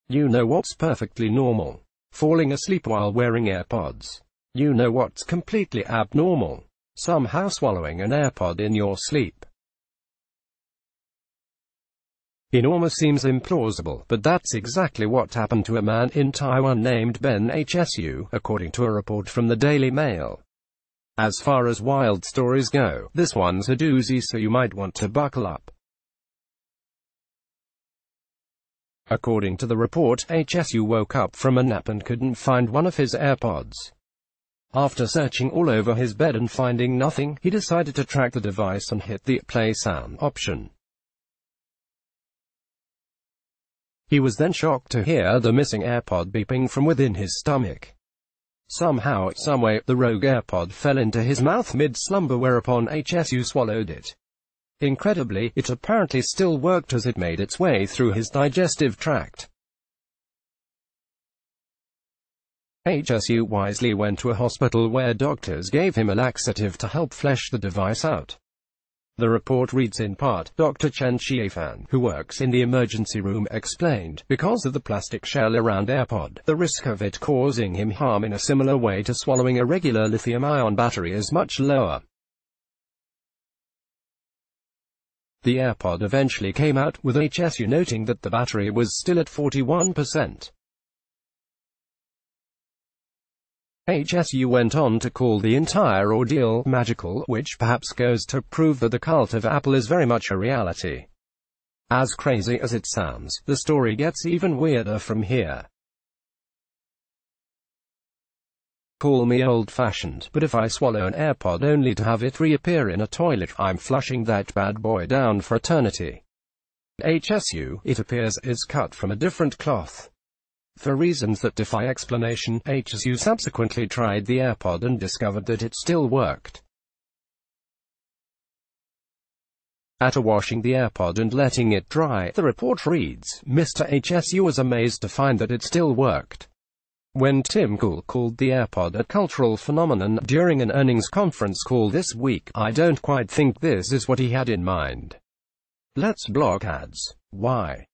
You know what's perfectly normal? Falling asleep while wearing AirPods. You know what's completely abnormal? Somehow swallowing an AirPod in your sleep. It almost seems implausible, but that's exactly what happened to a man in Taiwan named Ben Hsu, according to a report from the Daily Mail. As far as wild stories go, this one's a doozy, so you might want to buckle up. According to the report, Hsu woke up from a nap and couldn't find one of his AirPods. After searching all over his bed and finding nothing, he decided to track the device and hit the play sound option. He was then shocked to hear the missing AirPod beeping from within his stomach. Somehow, someway, the rogue AirPod fell into his mouth mid-slumber, whereupon Hsu swallowed it. Incredibly, it apparently still worked as it made its way through his digestive tract. Hsu wisely went to a hospital where doctors gave him a laxative to help flesh the device out. The report reads in part, Dr. Chen Xiefan, who works in the emergency room, explained, because of the plastic shell around AirPod, the risk of it causing him harm in a similar way to swallowing a regular lithium-ion battery is much lower. The AirPod eventually came out, with Hsu noting that the battery was still at 41%. Hsu went on to call the entire ordeal magical, which perhaps goes to prove that the cult of Apple is very much a reality. As crazy as it sounds, the story gets even weirder from here. Call me old-fashioned, but if I swallow an AirPod only to have it reappear in a toilet, I'm flushing that bad boy down for eternity. Hsu, it appears, is cut from a different cloth. For reasons that defy explanation, Hsu subsequently tried the AirPod and discovered that it still worked. After washing the AirPod and letting it dry, the report reads, Mr. Hsu was amazed to find that it still worked. When Tim Cook called the AirPod a cultural phenomenon during an earnings conference call this week, I don't quite think this is what he had in mind. Let's block ads. Why?